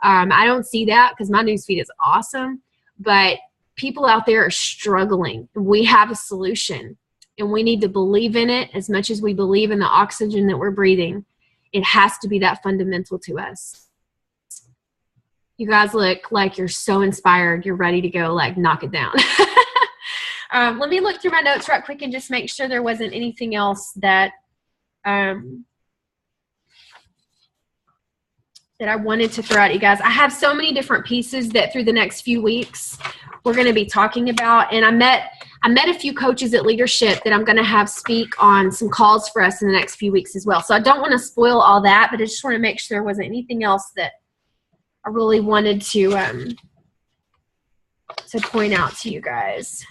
I don't see that because my news feed is awesome. But people out there are struggling. We have a solution, and we need to believe in it as much as we believe in the oxygen that we're breathing. It has to be that fundamental to us. You guys look like you're so inspired. You're ready to go, like, knock it down. Let me look through my notes right quick and just make sure there wasn't anything else that that I wanted to throw at you guys. I have so many different pieces that through the next few weeks we're going to be talking about. And I met a few coaches at Leadership that I'm going to have speak on some calls for us in the next few weeks as well. So I don't want to spoil all that, but I just want to make sure there wasn't anything else that I really wanted to point out to you guys.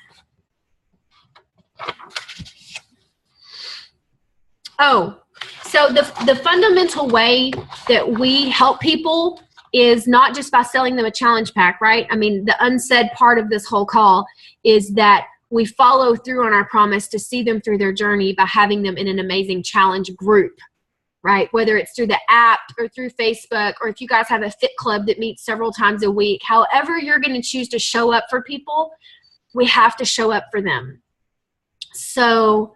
Oh, so the fundamental way that we help people is not just by selling them a challenge pack, right? I mean, the unsaid part of this whole call is that we follow through on our promise to see them through their journey by having them in an amazing challenge group, right? Whether it's through the app or through Facebook, or if you guys have a fit club that meets several times a week, however you're going to choose to show up for people, we have to show up for them so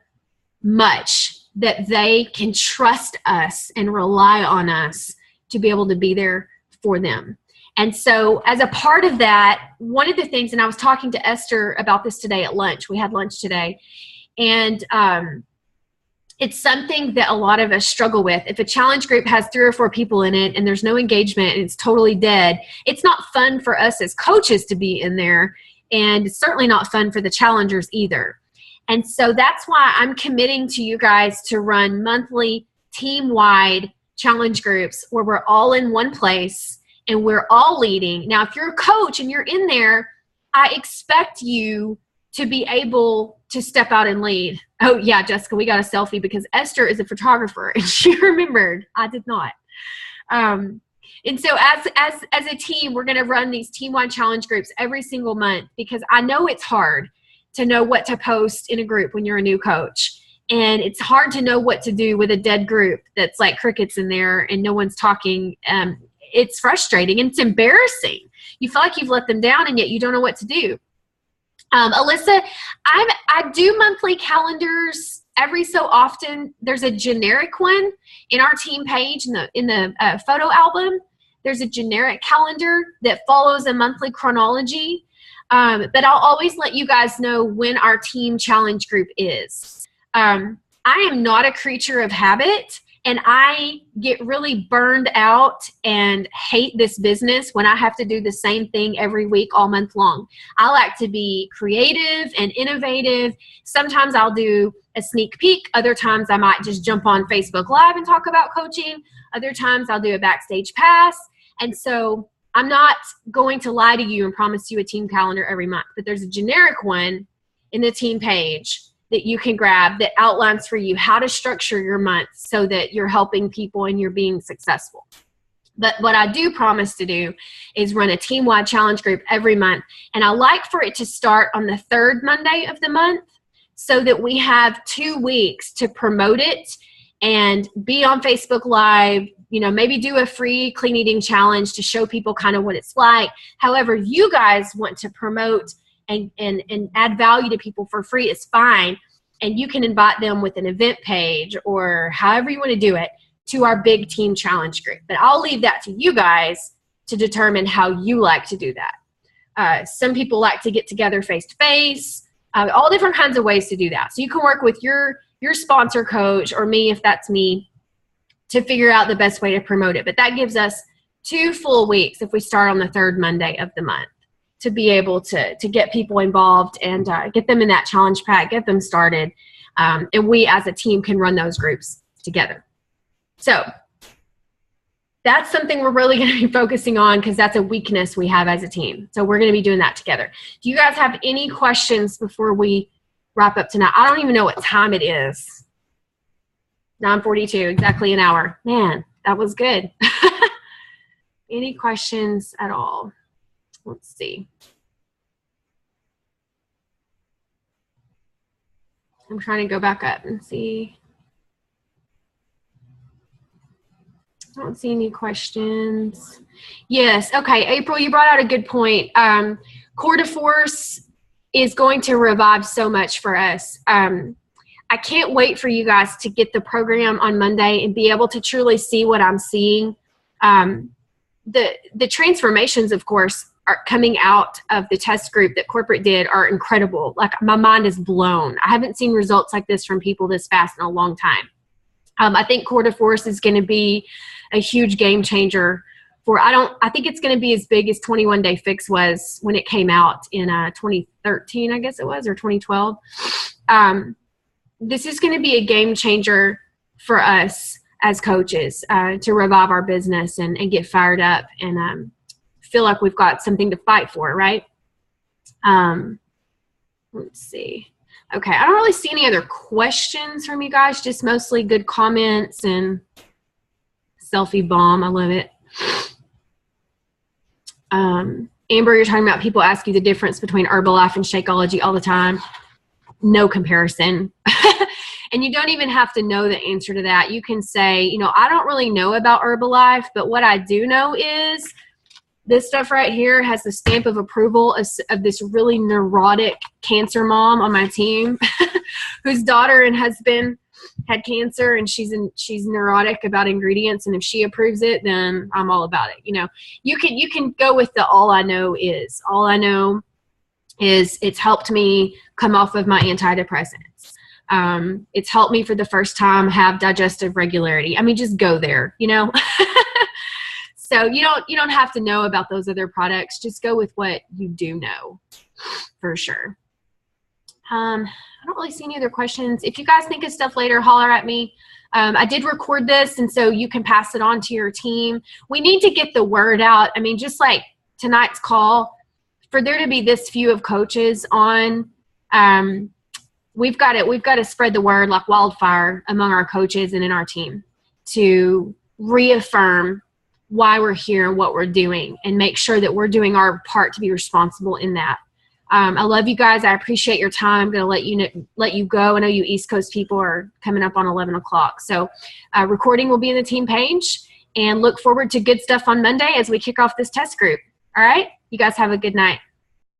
much that they can trust us and rely on us to be able to be there for them. And so as a part of that, one of the things, and I was talking to Esther about this today at lunch, we had lunch today, and it's something that a lot of us struggle with. If a challenge group has 3 or 4 people in it and there's no engagement and it's totally dead, it's not fun for us as coaches to be in there, and it's certainly not fun for the challengers either. And so that's why I'm committing to you guys to run monthly team-wide challenge groups where we're all in one place and we're all leading. Now, if you're a coach and you're in there, I expect you to be able to step out and lead. Oh yeah, Jessica, we got a selfie because Esther is a photographer and she remembered. I did not. And so as a team, we're going to run these team-wide challenge groups every single month, because I know it's hard to know what to post in a group when you're a new coach. And it's hard to know what to do with a dead group that's like crickets in there and no one's talking. It's frustrating and it's embarrassing. You feel like you've let them down and yet you don't know what to do. Alyssa, I do monthly calendars every so often. There's a generic one in our team page in the photo album. There's a generic calendar that follows a monthly chronology. But I'll always let you guys know when our team challenge group is. I am not a creature of habit, and I get really burned out and hate this business when I have to do the same thing every week all month long. I like to be creative and innovative. Sometimes I'll do a sneak peek. Other times I might just jump on Facebook Live and talk about coaching. Other times I'll do a backstage pass. And so I'm not going to lie to you and promise you a team calendar every month, but there's a generic one in the team page that you can grab that outlines for you how to structure your month so that you're helping people and you're being successful. But what I do promise to do is run a team-wide challenge group every month. And I like for it to start on the 3rd Monday of the month so that we have 2 weeks to promote it and be on Facebook Live, maybe do a free clean eating challenge to show people kind of what it's like. However you guys want to promote and add value to people for free is fine. And you can invite them with an event page or however you want to do it to our big team challenge group. But I'll leave that to you guys to determine how you like to do that. Some people like to get together face-to-face, all different kinds of ways to do that. So you can work with your sponsor coach or me, if that's me, to figure out the best way to promote it. But that gives us 2 full weeks if we start on the 3rd Monday of the month to be able to get people involved and get them in that challenge pack, get them started. And we as a team can run those groups together. So that's something we're really going to be focusing on because that's a weakness we have as a team. So we're going to be doing that together. Do you guys have any questions before we wrap up tonight? I don't even know what time it is. 9:42, exactly an hour. Man, that was good. Any questions at all? Let's see. I'm trying to go back up and see. I don't see any questions. Yes. Okay. April, you brought out a good point. Core de Force is going to revive so much for us. I can't wait for you guys to get the program on Monday and be able to truly see what I'm seeing. The transformations, of course, are coming out of the test group that corporate did are incredible. Like, my mind is blown. I haven't seen results like this from people this fast in a long time. I think Core de Force is going to be a huge game changer I think it's going to be as big as 21 Day Fix was when it came out in 2013, I guess it was, or 2012. This is going to be a game changer for us as coaches to revive our business and get fired up and feel like we've got something to fight for, right? Let's see. Okay, I don't really see any other questions from you guys, just mostly good comments and selfie bomb. I love it. Amber, you're talking about people ask you the difference between Herbalife and Shakeology all the time. No comparison. And you don't even have to know the answer to that. You can say, I don't really know about Herbalife, but what I do know is this stuff right here has the stamp of approval of this really neurotic cancer mom on my team whose daughter and husband had cancer, and she's neurotic about ingredients, and if she approves it, then I'm all about it. You can go with the all I know is. All I know is it's helped me come off of my antidepressants. It's helped me for the first time have digestive regularity. I mean, just go there, you know. So you don't have to know about those other products. Just go with what you do know for sure. I don't really see any other questions. If you guys think of stuff later, holler at me. I did record this, and so you can pass it on to your team. We need to get the word out. I mean, just like tonight's call, for there to be this few of coaches on, we've got to spread the word like wildfire among our coaches and in our team to reaffirm why we're here, what we're doing, and make sure that we're doing our part to be responsible in that. I love you guys. I appreciate your time. I'm going to let you go. I know you East Coast people are coming up on 11 o'clock. So recording will be in the team page, and look forward to good stuff on Monday as we kick off this test group. All right. You guys have a good night.